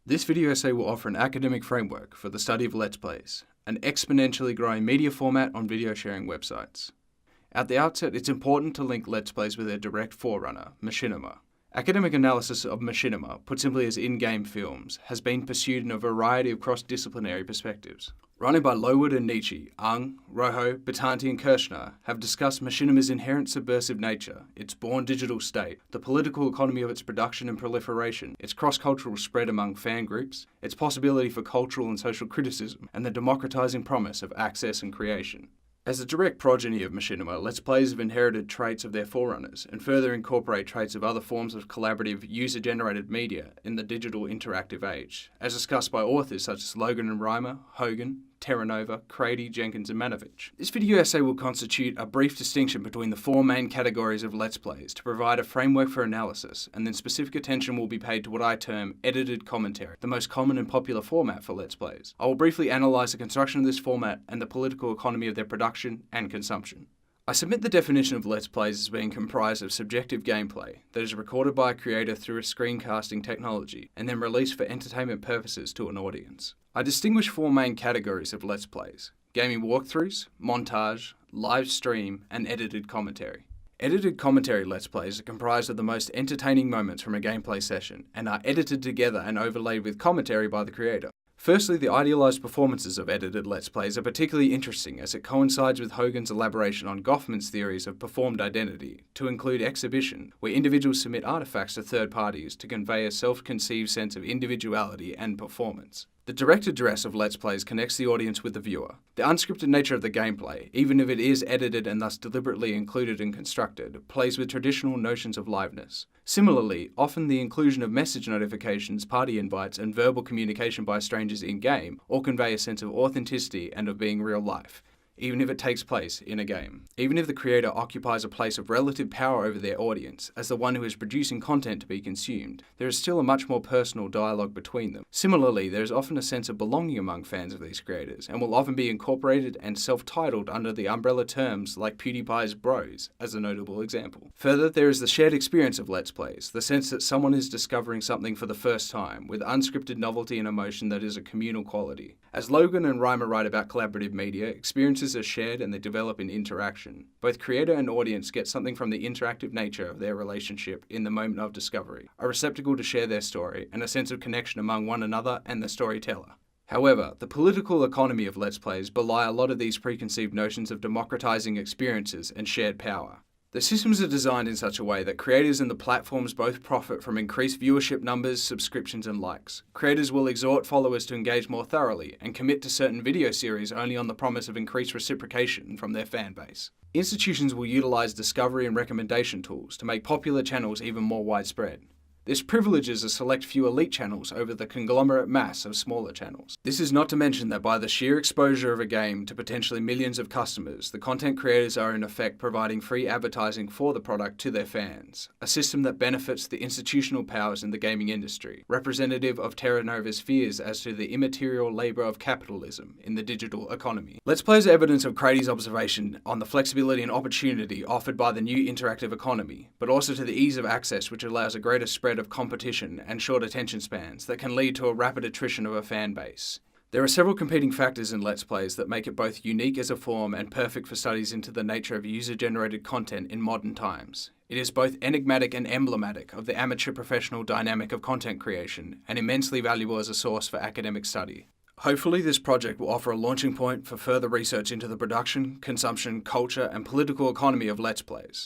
This video essay will offer an academic framework for the study of Let's Plays, an exponentially growing media format on video sharing websites. At the outset, it's important to link Let's Plays with their direct forerunner, Machinima. Academic analysis of Machinima, put simply as in-game films, has been pursued in a variety of cross-disciplinary perspectives. Running by Lowood and Nietzsche, Ung, Rojo, Batanti and Kirshner have discussed Machinima's inherent subversive nature, its born digital state, the political economy of its production and proliferation, its cross-cultural spread among fan groups, its possibility for cultural and social criticism, and the democratizing promise of access and creation. As a direct progeny of Machinima, Let's Plays have inherited traits of their forerunners and further incorporate traits of other forms of collaborative, user-generated media in the digital interactive age, as discussed by authors such as Logan and Reimer, Hogan, Terranova, Crady, Jenkins and Manovich. This video essay will constitute a brief distinction between the four main categories of Let's Plays to provide a framework for analysis, and then specific attention will be paid to what I term edited commentary, the most common and popular format for Let's Plays. I will briefly analyse the construction of this format and the political economy of their production and consumption. I submit the definition of Let's Plays as being comprised of subjective gameplay that is recorded by a creator through a screencasting technology and then released for entertainment purposes to an audience. I distinguish four main categories of Let's Plays: gaming walkthroughs, montage, live stream, and edited commentary. Edited commentary Let's Plays are comprised of the most entertaining moments from a gameplay session and are edited together and overlaid with commentary by the creator. Firstly, the idealized performances of edited Let's Plays are particularly interesting as it coincides with Hogan's elaboration on Goffman's theories of performed identity to include exhibition, where individuals submit artifacts to third parties to convey a self-conceived sense of individuality and performance. The direct address of Let's Plays connects the audience with the viewer. The unscripted nature of the gameplay, even if it is edited and thus deliberately included and constructed, plays with traditional notions of liveness. Similarly, often the inclusion of message notifications, party invites, and verbal communication by strangers in-game all convey a sense of authenticity and of being real life, even if it takes place in a game. Even if the creator occupies a place of relative power over their audience, as the one who is producing content to be consumed, there is still a much more personal dialogue between them. Similarly, there is often a sense of belonging among fans of these creators, and will often be incorporated and self-titled under the umbrella terms like PewDiePie's Bros, as a notable example. Further, there is the shared experience of Let's Plays, the sense that someone is discovering something for the first time, with unscripted novelty and emotion that is a communal quality. As Logan and Reimer write about collaborative media, experiences are shared and they develop in interaction. Both creator and audience get something from the interactive nature of their relationship in the moment of discovery, a receptacle to share their story, and a sense of connection among one another and the storyteller. However, the political economy of Let's Plays belie a lot of these preconceived notions of democratizing experiences and shared power. The systems are designed in such a way that creators and the platforms both profit from increased viewership numbers, subscriptions, and likes. Creators will exhort followers to engage more thoroughly and commit to certain video series only on the promise of increased reciprocation from their fan base. Institutions will utilize discovery and recommendation tools to make popular channels even more widespread. This privileges a select few elite channels over the conglomerate mass of smaller channels. This is not to mention that by the sheer exposure of a game to potentially millions of customers, the content creators are in effect providing free advertising for the product to their fans, a system that benefits the institutional powers in the gaming industry, representative of Terranova's fears as to the immaterial labor of capitalism in the digital economy. Let's Plays evidence of Crady's observation on the flexibility and opportunity offered by the new interactive economy, but also to the ease of access which allows a greater spread of competition and short attention spans that can lead to a rapid attrition of a fan base. There are several competing factors in Let's Plays that make it both unique as a form and perfect for studies into the nature of user-generated content in modern times. It is both enigmatic and emblematic of the amateur-professional dynamic of content creation, and immensely valuable as a source for academic study. Hopefully, this project will offer a launching point for further research into the production, consumption, culture, and political economy of Let's Plays.